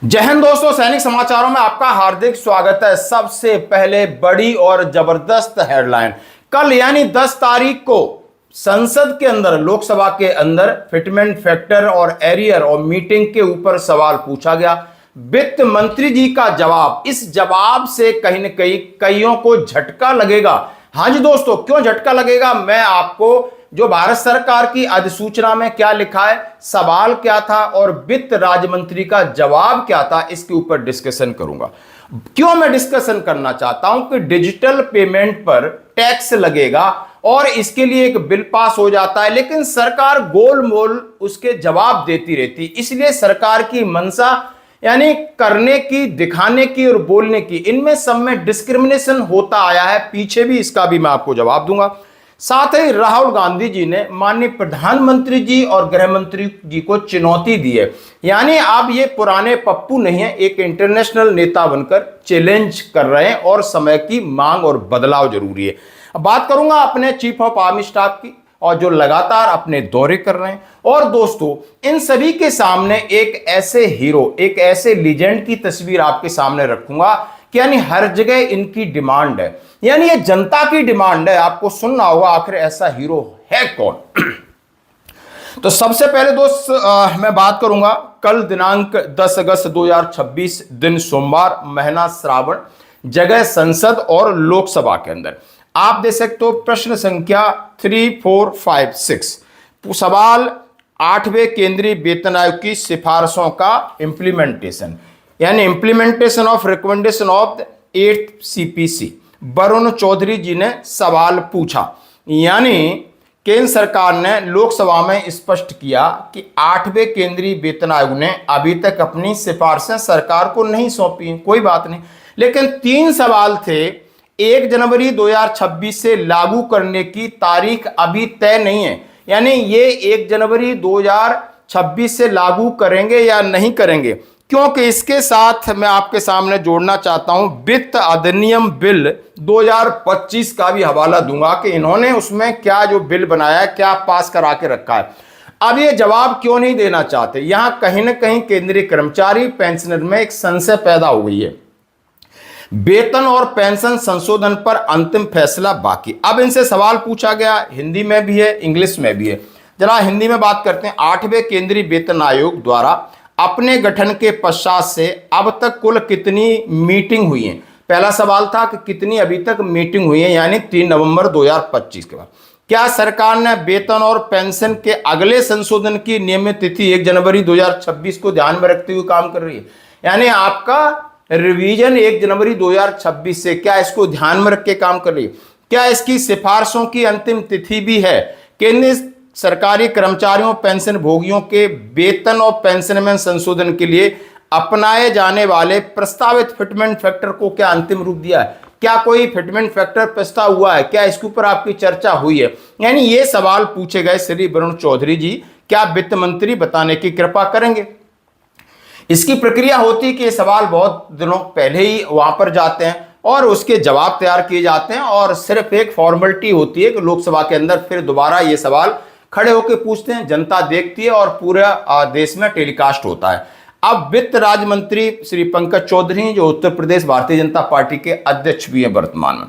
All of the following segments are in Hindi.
जय हिंद दोस्तों, सैनिक समाचारों में आपका हार्दिक स्वागत है। सबसे पहले बड़ी और जबरदस्त हेडलाइन, कल यानी 10 तारीख को संसद के अंदर, लोकसभा के अंदर फिटमेंट फैक्टर और एरियर और मीटिंग के ऊपर सवाल पूछा गया। वित्त मंत्री जी का जवाब, इस जवाब से कहीं न कहीं कईयों को झटका लगेगा। हाँ जी दोस्तों, क्यों झटका लगेगा, मैं आपको जो भारत सरकार की अधिसूचना में क्या लिखा है, सवाल क्या था और वित्त राज्य मंत्री का जवाब क्या था, इसके ऊपर डिस्कशन करूंगा। क्यों मैं डिस्कशन करना चाहता हूं कि डिजिटल पेमेंट पर टैक्स लगेगा और इसके लिए एक बिल पास हो जाता है, लेकिन सरकार गोल मोल उसके जवाब देती रहती। इसलिए सरकार की मंशा यानी करने की, दिखाने की और बोलने की, इनमें सब में डिस्क्रिमिनेशन होता आया है। पीछे भी इसका भी मैं आपको जवाब दूंगा। साथ ही राहुल गांधी जी ने माननीय प्रधानमंत्री जी और गृह मंत्री जी को चुनौती दी है, यानी आप ये पुराने पप्पू नहीं है, एक इंटरनेशनल नेता बनकर चैलेंज कर रहे हैं और समय की मांग और बदलाव जरूरी है। अब बात करूंगा अपने चीफ ऑफ आर्मी स्टाफ की, और जो लगातार अपने दौरे कर रहे हैं। और दोस्तों, इन सभी के सामने एक ऐसे हीरो, एक ऐसे लीजेंड की तस्वीर आपके सामने रखूंगा कि यानी हर जगह इनकी डिमांड है, यानी ये जनता की डिमांड है। आपको सुनना होगा आखिर ऐसा हीरो है कौन। तो सबसे पहले दोस्त मैं बात करूंगा कल दिनांक 10 अगस्त 2026 दिन सोमवार, महीना श्रावण, जगह संसद और लोकसभा के अंदर। आप देख सकते हो प्रश्न संख्या 3456, सवाल 8वें केंद्रीय वेतन आयोग की सिफारिशों का इंप्लीमेंटेशन, यानी implementation of recommendation of 8th CPC। Varun Chaudhary ji ने सवाल पूछा, यानी केंद्र सरकार ने लोकसभा में स्पष्ट किया कि 8वें केंद्रीय वेतन आयोग ने अभी तक अपनी सिफारिशें सरकार को नहीं सौंपी। कोई बात नहीं, लेकिन 3 सवाल थे। 1 जनवरी 2026 से लागू करने की तारीख अभी तय नहीं है, यानी ये 1 जनवरी 2026 से लागू करेंगे या नहीं करेंगे, क्योंकि इसके साथ मैं आपके सामने जोड़ना चाहता हूं वित्त अधिनियम बिल 2025 का भी हवाला दूंगा कि इन्होंने उसमें क्या जो बिल बनाया है, क्या पास करा के रखा है। अब ये जवाब क्यों नहीं देना चाहते, यहां कहीं ना कहीं केंद्रीय कर्मचारी पेंशनर में एक संशय पैदा हो गई है। वेतन और पेंशन संशोधन पर अंतिम फैसला बाकी। अब इनसे सवाल पूछा गया, हिंदी में भी है, इंग्लिश में भी है। जरा हिंदी में बात करते हैं। 8वें केंद्रीय वेतन आयोग द्वारा अपने गठन के पश्चात से अब तक कुल कितनी मीटिंग हुई है। पहला सवाल था कि कितनी अभी तक मीटिंग हुई है, यानी 3 नवंबर 2025 के बाद। क्या सरकार ने वेतन और पेंशन के अगले संशोधन की नियमित तिथि 1 जनवरी 2026 को ध्यान में रखते हुए काम कर रही है, यानी आपका रिवीजन 1 जनवरी 2026 से, क्या इसको ध्यान में रख के काम कर रही है? क्या इसकी सिफारिशों की अंतिम तिथि भी है? केंद्र सरकारी कर्मचारियों, पेंशन भोगियों के वेतन और पेंशन में संशोधन के लिए अपनाए जाने वाले प्रस्तावित फिटमेंट फैक्टर को क्या अंतिम रूप दिया है? क्या कोई फिटमेंट फैक्टर प्रस्ताव हुआ है? क्या इसके ऊपर आपकी चर्चा हुई है? यानी ये सवाल पूछे गए श्री वरुण चौधरी जी। क्या वित्त मंत्री बताने की कृपा करेंगे? इसकी प्रक्रिया होती है कि ये सवाल बहुत दिनों पहले ही वहां पर जाते हैं और उसके जवाब तैयार किए जाते हैं, और सिर्फ एक फॉर्मेलिटी होती है कि लोकसभा के अंदर फिर दोबारा ये सवाल खड़े होकर पूछते हैं, जनता देखती है और पूरा देश में टेलीकास्ट होता है। अब वित्त राज्य मंत्री श्री पंकज चौधरी, जो उत्तर प्रदेश भारतीय जनता पार्टी के अध्यक्ष भी हैं वर्तमान में,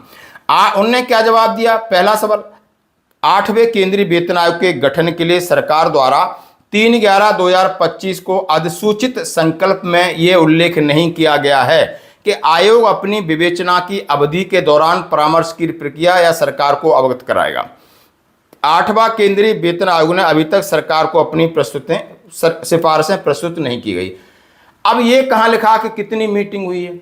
उन्होंने क्या जवाब दिया। पहला सवाल, 8वें केंद्रीय वेतन आयोग के गठन के लिए सरकार द्वारा 3/11/2025 को अधिसूचित संकल्प में यह उल्लेख नहीं किया गया है कि आयोग अपनी विवेचना की अवधि के दौरान परामर्श की प्रक्रिया या सरकार को अवगत कराएगा। 8वां केंद्रीय वेतन आयोग ने अभी तक सरकार को अपनी सिफारिशें प्रस्तुत नहीं की गई। अब ये कहां लिखा कि कितनी मीटिंग हुई है,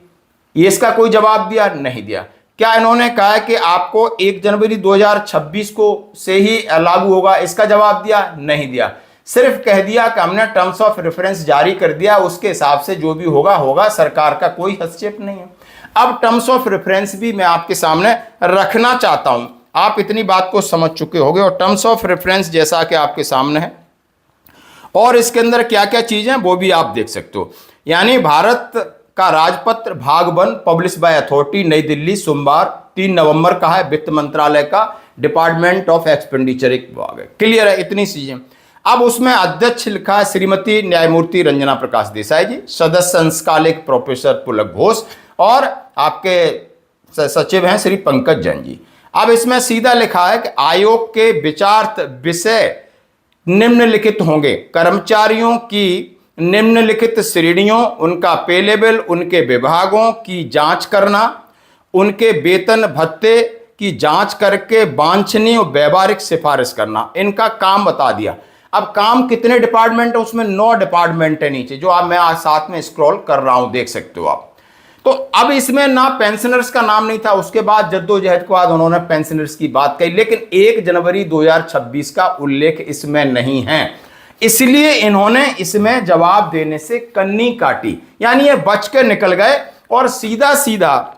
ये इसका कोई जवाब दिया नहीं दिया। क्या इन्होंने कहा है कि आपको 1 जनवरी 2026 को से ही लागू होगा, इसका जवाब दिया नहीं दिया। सिर्फ कह दिया कि हमने टर्म्स ऑफ रेफरेंस जारी कर दिया, उसके हिसाब से जो भी होगा होगा, सरकार का कोई हस्तक्षेप नहीं है। अब टर्म्स ऑफ रेफरेंस भी मैं आपके सामने रखना चाहता हूं, आप इतनी बात को समझ चुके होंगे। और टर्म्स ऑफ रेफरेंस जैसा कि आपके सामने है, और इसके अंदर क्या क्या चीजें वो भी आप देख सकते हो। यानी भारत का राजपत्र भाग 1 पब्लिश बाय अथॉरिटी, नई दिल्ली, सोमवार 3 नवंबर का है, वित्त मंत्रालय का, डिपार्टमेंट ऑफ एक्सपेंडिचर एक विभाग है। क्लियर है इतनी चीजें। अब उसमें अध्यक्ष लिखा है श्रीमती न्यायमूर्ति रंजना प्रकाश देसाई जी, सदस्य अंशकालिक प्रोफेसर पुलक घोष और आपके सचिव हैं श्री पंकज जैन जी। अब इसमें सीधा लिखा है कि आयोग के विचार विषय निम्नलिखित होंगे, कर्मचारियों की निम्नलिखित श्रेणियों, उनका पे लेवल, उनके विभागों की जांच करना, उनके वेतन भत्ते की जांच करके वांछनीय व्यवहारिक सिफारिश करना, इनका काम बता दिया। अब काम कितने डिपार्टमेंट है उसमें? 9 डिपार्टमेंट है नीचे, जो आप मैं आज साथ में स्क्रॉल कर रहा हूं, देख सकते हो आप। तो अब इसमें ना पेंशनर्स का नाम नहीं था, उसके बाद जद्दोजहद के बाद उन्होंने पेंशनर्स की बात कही, लेकिन 1 जनवरी 2026 का उल्लेख इसमें नहीं है, इसलिए इन्होंने इसमें जवाब देने से कन्नी काटी, यानी ये बच के निकल गए और सीधा सीधा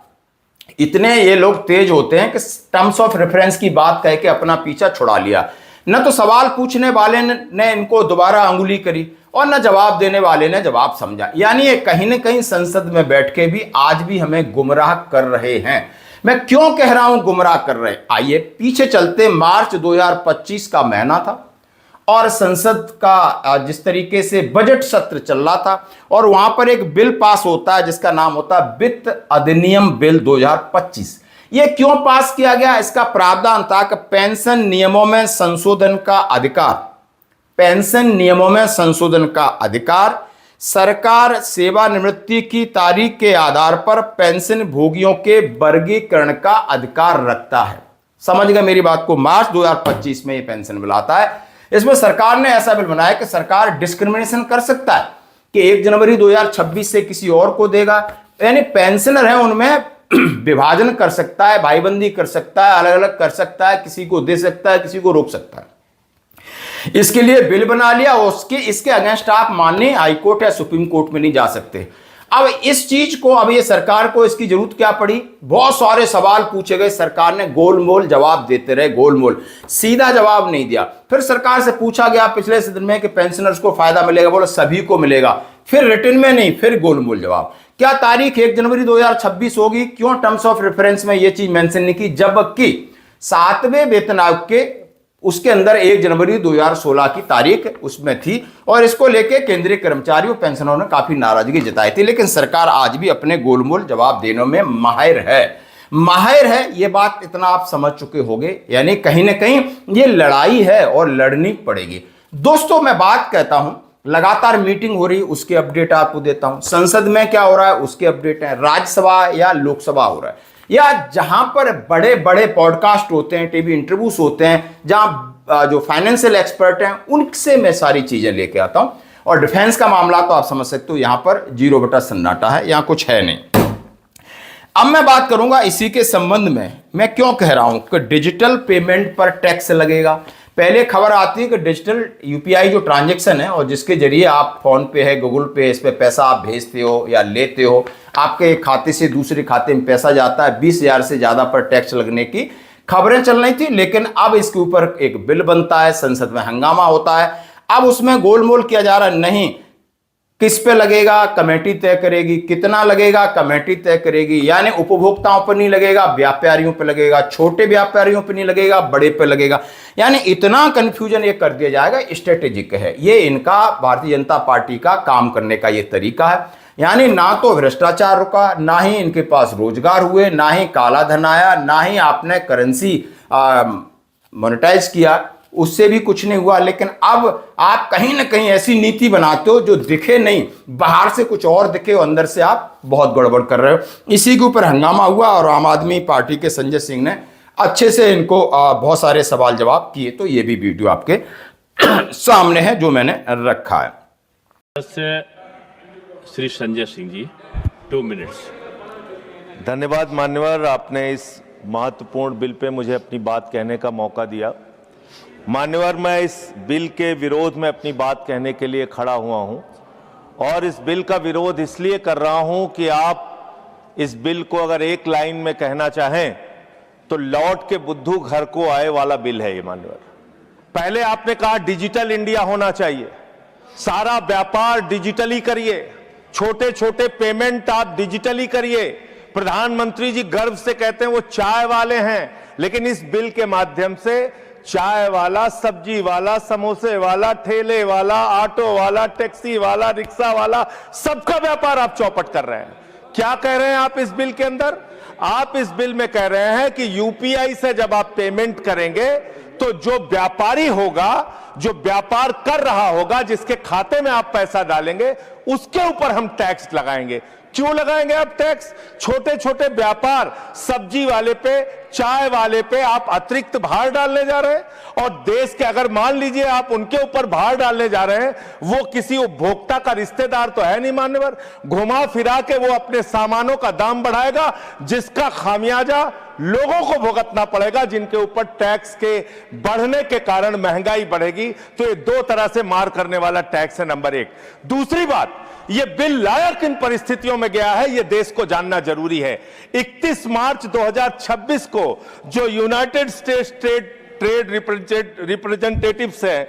इतने ये लोग तेज होते हैं कि टर्म्स ऑफ रेफरेंस की बात कह के अपना पीछा छुड़ा लिया। न तो सवाल पूछने वाले ने इनको दोबारा अंगुली करी और न जवाब देने वाले ने जवाब समझा, यानी ये कहीं ना कहीं संसद में बैठ के भी आज भी हमें गुमराह कर रहे हैं। मैं क्यों कह रहा हूं गुमराह कर रहे? आइए पीछे चलते। मार्च 2025 का महीना था और संसद का जिस तरीके से बजट सत्र चल रहा था और वहां पर एक बिल पास होता है जिसका नाम होता है वित्त अधिनियम बिल 2025। ये क्यों पास किया गया? इसका प्रावधान था कि पेंशन नियमों में संशोधन का अधिकार, पेंशन नियमों में संशोधन का अधिकार, सरकार सेवानिवृत्ति की तारीख के आधार पर पेंशन भोगियों के वर्गीकरण का अधिकार रखता है। समझ गए मेरी बात को? मार्च 2025 में ये पेंशन बिल आता है। इसमें सरकार ने ऐसा बिल बनाया कि सरकार डिस्क्रिमिनेशन कर सकता है कि 1 जनवरी 2026 से किसी और को देगा, यानी पेंशनर है उनमें विभाजन कर सकता है, भाईबंदी कर सकता है, अलग अलग कर सकता है, किसी को दे सकता है, किसी को रोक सकता है। इसके लिए बिल बना लिया, इसके अगेंस्ट आप माननीय हाईकोर्ट या सुप्रीम कोर्ट में नहीं जा सकते। अब इस चीज को, अब ये सरकार को इसकी जरूरत क्या पड़ी? बहुत सारे सवाल पूछे गए, सरकार ने गोलमोल जवाब देते रहे, गोलमोल, सीधा जवाब नहीं दिया। फिर सरकार से पूछा गया पिछले सदन में कि पेंशनर्स को फायदा मिलेगा, बोलो सभी को मिलेगा, फिर रिटर्न में नहीं, फिर गोलमोल जवाब। क्या तारीख 1 जनवरी 2026 होगी? क्यों टर्म्स ऑफ रेफरेंस में यह चीज मेंशन नहीं की? जबकि 7वें वेतन आयोग के उसके अंदर 1 जनवरी 2016 की तारीख उसमें थी और इसको लेके केंद्रीय कर्मचारियों पेंशनरों ने काफी नाराजगी जताई थी। लेकिन सरकार आज भी अपने गोलमोल जवाब देने में माहिर है, ये बात इतना आप समझ चुके होंगे, यानी कहीं ना कहीं ये लड़ाई है और लड़नी पड़ेगी। दोस्तों मैं बात कहता हूं, लगातार मीटिंग हो रही, उसके अपडेट आपको देता हूं। संसद में क्या हो रहा है उसके अपडेट है, राज्यसभा या लोकसभा हो रहा है, या जहां पर बड़े बड़े पॉडकास्ट होते हैं, टीवी इंटरव्यूज होते हैं, जहां जो फाइनेंशियल एक्सपर्ट हैं उनसे मैं सारी चीजें लेके आता हूं। और डिफेंस का मामला तो आप समझ सकते हो, यहां पर 0 सन्नाटा है, यहां कुछ है नहीं। अब मैं बात करूंगा इसी के संबंध में, मैं क्यों कह रहा हूं कि डिजिटल पेमेंट पर टैक्स लगेगा। पहले खबर आती है कि डिजिटल यूपीआई जो ट्रांजैक्शन है और जिसके जरिए आप फोन पे है, गूगल पे, इस पे पैसा आप भेजते हो या लेते हो, आपके खाते से दूसरे खाते में पैसा जाता है, 20,000 से ज्यादा पर टैक्स लगने की खबरें चल रही थी। लेकिन अब इसके ऊपर एक बिल बनता है, संसद में हंगामा होता है। अब उसमें गोलमोल किया जा रहा है, नहीं किस पे लगेगा कमेटी तय करेगी, कितना लगेगा कमेटी तय करेगी, यानी उपभोक्ताओं पर नहीं लगेगा, व्यापारियों पे लगेगा, छोटे व्यापारियों पे नहीं लगेगा, बड़े पे लगेगा, यानी इतना कंफ्यूजन ये कर दिया जाएगा। स्ट्रेटेजिक है ये, इनका भारतीय जनता पार्टी का काम करने का ये तरीका है, यानी ना तो भ्रष्टाचार रुका, ना ही इनके पास रोजगार हुए, ना ही काला धन आया, ना ही आपने करेंसी मोनेटाइज किया, उससे भी कुछ नहीं हुआ। लेकिन अब आप कहीं ना कहीं ऐसी नीति बनाते हो जो दिखे नहीं, बाहर से कुछ और दिखे और अंदर से आप बहुत गड़बड़ कर रहे हो। इसी के ऊपर हंगामा हुआ और आम आदमी पार्टी के संजय सिंह ने अच्छे से इनको बहुत सारे सवाल जवाब किए। तो ये भी वीडियो आपके सामने है जो मैंने रखा है। श्री संजय सिंह जी, 2 मिनट्स। धन्यवाद मान्यवर, आपने इस महत्वपूर्ण बिल पे मुझे अपनी बात कहने का मौका दिया। मान्यवर, मैं इस बिल के विरोध में अपनी बात कहने के लिए खड़ा हुआ हूं और इस बिल का विरोध इसलिए कर रहा हूं कि आप इस बिल को अगर एक लाइन में कहना चाहें तो लौट के बुद्धू घर को आए वाला बिल है ये। मान्यवर, पहले आपने कहा डिजिटल इंडिया होना चाहिए, सारा व्यापार डिजिटली करिए, छोटे छोटे पेमेंट आप डिजिटली करिए। प्रधानमंत्री जी गर्व से कहते हैं वो चाय वाले हैं, लेकिन इस बिल के माध्यम से चाय वाला, सब्जी वाला, समोसे वाला, ठेले वाला, ऑटो वाला, टैक्सी वाला, रिक्शा वाला, सबका व्यापार आप चौपट कर रहे हैं। क्या कह रहे हैं आप इस बिल के अंदर? आप इस बिल में कह रहे हैं कि यूपीआई से जब आप पेमेंट करेंगे तो जो व्यापारी होगा, जो व्यापार कर रहा होगा, जिसके खाते में आप पैसा डालेंगे, उसके ऊपर हम टैक्स लगाएंगे। क्यों लगाएंगे आप टैक्स? छोटे छोटे व्यापार, सब्जी वाले पे, चाय वाले पे आप अतिरिक्त भार डालने जा रहे हैं। और देश के, अगर मान लीजिए आप उनके ऊपर भार डालने जा रहे हैं, वो किसी उपभोक्ता का रिश्तेदार तो है नहीं मान्यवर, घुमा फिरा के वो अपने सामानों का दाम बढ़ाएगा, जिसका खामियाजा लोगों को भुगतना पड़ेगा, जिनके ऊपर टैक्स के बढ़ने के कारण महंगाई बढ़ेगी। तो ये दो तरह से मार करने वाला टैक्स है, नंबर एक। दूसरी बात, ये बिल लाया किन परिस्थितियों में गया है, ये देश को जानना जरूरी है। 31 मार्च 2026 को जो यूनाइटेड स्टेट्स ट्रेड रिप्रेजेंटेटिव्स है,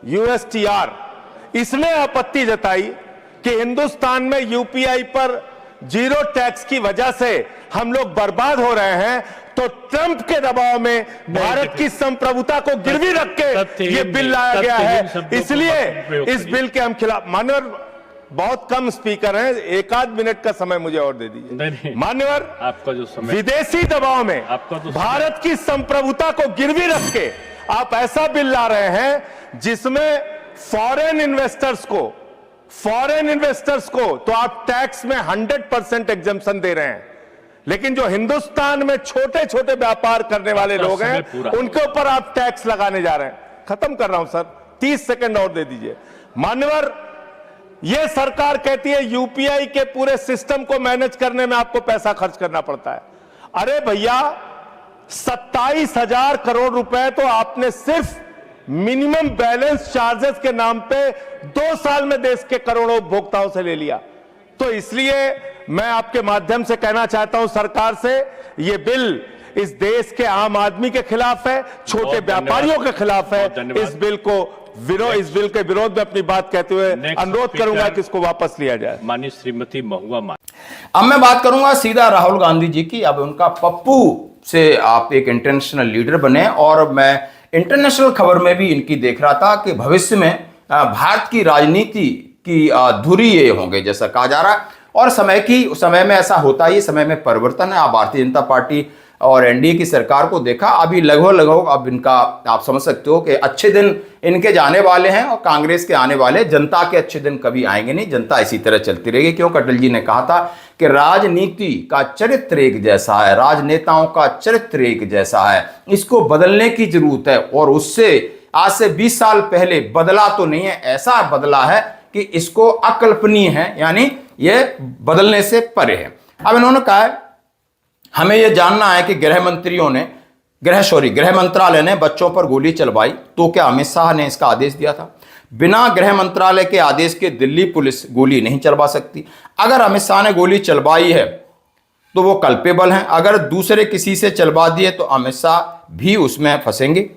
यूएसटीआर, इसने आपत्ति जताई कि हिंदुस्तान में यूपीआई पर जीरो टैक्स की वजह से हम लोग बर्बाद हो रहे हैं। तो ट्रंप के दबाव में भारत की संप्रभुता को गिरवी रख के ये बिल लाया गया है। इसलिए इस बिल के हम खिलाफ। मान्यवर, बहुत कम स्पीकर हैं, एक आध मिनट का समय मुझे और दे दीजिए। मान्यवर, आपका जो समय, विदेशी दबाव में भारत की संप्रभुता को गिरवी रख के आप ऐसा बिल ला रहे हैं जिसमें फॉरेन इन्वेस्टर्स को तो आप टैक्स में 100% एग्जम्पशन दे रहे हैं, लेकिन जो हिंदुस्तान में छोटे छोटे व्यापार करने वाले लोग हैं, उनके ऊपर आप टैक्स लगाने जा रहे हैं। खत्म कर रहा हूं सर, 30 सेकंड और दे दीजिए। मान्यवर, यह सरकार कहती है यूपीआई के पूरे सिस्टम को मैनेज करने में आपको पैसा खर्च करना पड़ता है। अरे भैया, 27,000 करोड़ रुपए तो आपने सिर्फ मिनिमम बैलेंस चार्जेस के नाम पे 2 साल में देश के करोड़ों उपभोक्ताओं से ले लिया। तो इसलिए मैं आपके माध्यम से कहना चाहता हूं सरकार से, यह बिल इस देश के आम आदमी के खिलाफ है, छोटे व्यापारियों के खिलाफ है। इस बिल के विरोध में अपनी बात कहते हुए अनुरोध करूंगा कि इसको वापस लिया जाए। माननीय श्रीमती महुआ मान। अब मैं बात करूंगा सीधा राहुल गांधी जी की। अब उनका पप्पू से आप एक इंटरनेशनल लीडर बने, और मैं इंटरनेशनल खबर में भी इनकी देख रहा था कि भविष्य में भारत की राजनीति की धुरी ये होंगे जैसा कहा जा रहा है। और समय में ऐसा होता ही, समय में परिवर्तन है। आप भारतीय जनता पार्टी और एनडीए की सरकार को देखा, अभी लगभग अब इनका आप समझ सकते हो कि अच्छे दिन इनके जाने वाले हैं और कांग्रेस के आने वाले। जनता के अच्छे दिन कभी आएंगे नहीं, जनता इसी तरह चलती रहेगी। क्यों? अटल जी ने कहा था कि राजनीति का चरित्र एक जैसा है, राजनेताओं का चरित्र एक जैसा है, इसको बदलने की जरूरत है। और उससे आज से 20 साल पहले बदला तो नहीं है, ऐसा बदला है कि इसको अकल्पनीय है, यानी यह बदलने से परे है। अब इन्होंने कहा है, हमें यह जानना है कि गृह मंत्रालय ने बच्चों पर गोली चलवाई तो क्या अमित शाह ने इसका आदेश दिया था? बिना गृह मंत्रालय के आदेश के दिल्ली पुलिस गोली नहीं चलवा सकती। अगर अमित शाह ने गोली चलवाई है तो वो कल्पेबल हैं, अगर दूसरे किसी से चलवा दिए तो अमित शाह भी उसमें फंसेंगे।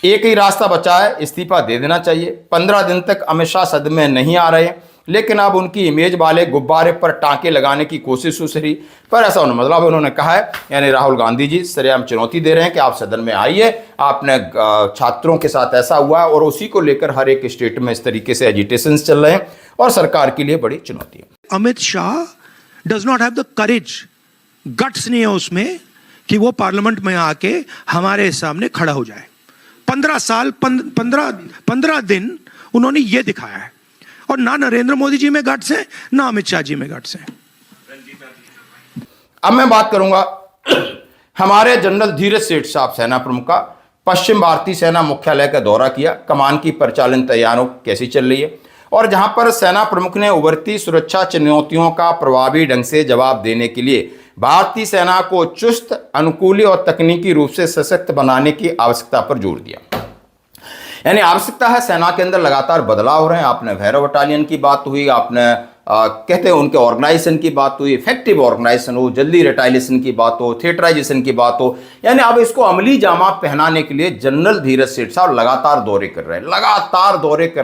एक ही रास्ता बचा है, इस्तीफा दे देना चाहिए। 15 दिन तक अमित शाह सदन में नहीं आ रहे, लेकिन अब उनकी इमेज वाले गुब्बारे पर टांके लगाने की कोशिश हो रही, पर ऐसा होने मतलब उन्होंने कहा है, यानी राहुल गांधी जी सरेआम चुनौती दे रहे हैं कि आप सदन में आइए। आपने छात्रों के साथ ऐसा हुआ है और उसी को लेकर हर एक स्टेट में इस तरीके से एजिटेशन चल रहे हैं और सरकार के लिए बड़ी चुनौती है। Amit Shah does not have the courage, guts नहीं है उसमें कि वो पार्लियामेंट में आके हमारे सामने खड़ा हो जाए। 15 दिन उन्होंने ये दिखाया है, और ना नरेंद्र मोदी जी में गट्स है, ना अमित शाह जी में गट्स है। अब मैं बात करूंगा हमारे जनरल धीरज सेठ साहब, सेना प्रमुख का पश्चिम भारतीय सेना मुख्यालय का दौरा किया। कमान की परिचालन तैयारियों कैसी चल रही है, और जहां पर सेना प्रमुख ने उभरती सुरक्षा चुनौतियों का प्रभावी ढंग से जवाब देने के लिए भारतीय सेना को चुस्त, अनुकूली और तकनीकी रूप से सशक्त बनाने की आवश्यकता पर जोर दिया। यानी आवश्यकता है, सेना के अंदर लगातार बदलाव हो रहे हैं। आपने भैरव बटालियन की बात हुई, आपने कहते हैं उनके ऑर्गेनाइजेशन की बात हुई, इफेक्टिव ऑर्गेनाइजेशन हो, जल्दी रिटाइलेशन की बात हो, थिएटराइजेशन की बात हो। यानी अब इसको अमली जामा पहनाने के लिए जनरल धीरज सेठ साहब लगातार दौरे कर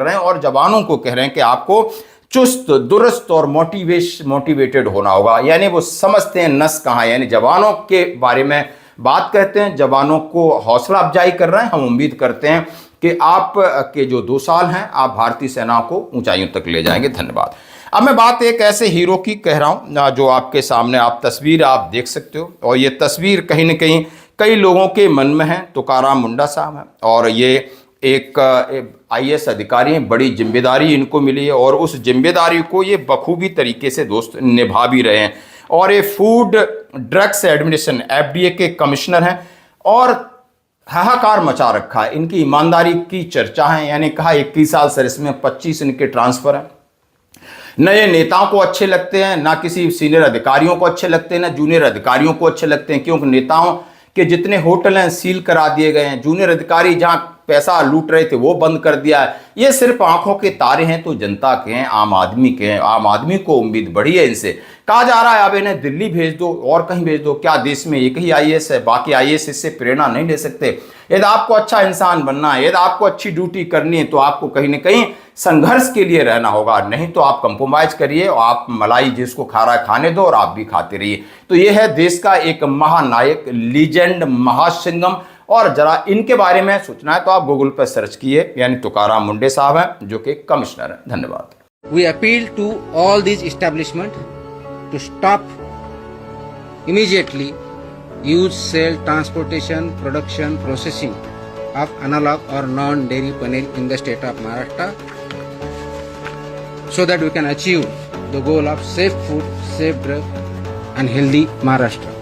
रहे हैं और जवानों को कह रहे हैं कि आपको चुस्त, दुरुस्त और मोटिवेटेड होना होगा। यानी वो समझते हैं नस कहाँ है, यानी जवानों के बारे में बात कहते हैं, जवानों को हौसला अफजाई कर रहे हैं। हम उम्मीद करते हैं कि आप के जो 2 साल हैं आप भारतीय सेना को ऊंचाइयों तक ले जाएंगे। धन्यवाद। अब मैं बात एक ऐसे हीरो की कह रहा हूं जो आपके सामने आप तस्वीर आप देख सकते हो, और ये तस्वीर कहीं न कहीं कई लोगों के मन में है। तुकाराम मुंडा साहब हैं और ये एक IAS अधिकारी हैं, बड़ी जिम्मेदारी इनको मिली है और उस जिम्मेदारी को ये बखूबी तरीके से दोस्त निभा भी रहे हैं। और ये फूड ड्रग्स एडमिनिस्ट्रेशन FDA के कमिश्नर हैं और हाहाकार मचा रखा है। इनकी ईमानदारी की चर्चा है, यानी कहा 21 साल सर्विस में 25 इनके ट्रांसफर हैं। नए नेताओं को अच्छे लगते हैं, ना किसी सीनियर अधिकारियों को अच्छे लगते हैं, ना जूनियर अधिकारियों को अच्छे लगते हैं, क्योंकि नेताओं के जितने होटल हैं सील करा दिए गए हैं। जूनियर अधिकारी जहां पैसा लूट रहे थे वो बंद कर दिया है। ये सिर्फ आंखों के तारे हैं तो जनता के हैं, आम आदमी के हैं। आम आदमी को उम्मीद बढ़ी है इनसे। कहा जा रहा है अब इन्हें दिल्ली भेज दो और कहीं भेज दो। क्या देश में एक ही IAS है, बाकी IAS इससे प्रेरणा नहीं ले सकते? यदि आपको अच्छा इंसान बनना है, यदि आपको अच्छी ड्यूटी करनी है, तो आपको कहीं ना कहीं संघर्ष के लिए रहना होगा। नहीं तो आप कंप्रोमाइज करिए और आप मलाई जिसको खा रहा है खाने दो और आप भी खाते रहिए। तो ये है देश का एक महानायक, लीजेंड, महासिंगम। और जरा इनके बारे में सोचना है तो आप गूगल पर सर्च किए, यानी तुकाराम मुंडे साहब हैं जो कि कमिश्नर हैं। धन्यवाद। We appeal to all these establishments to stop immediately use, sale, transportation, production, processing of analog or non-dairy paneer in the state of Maharashtra, so that we can achieve the goal of safe food, safe drug and healthy Maharashtra.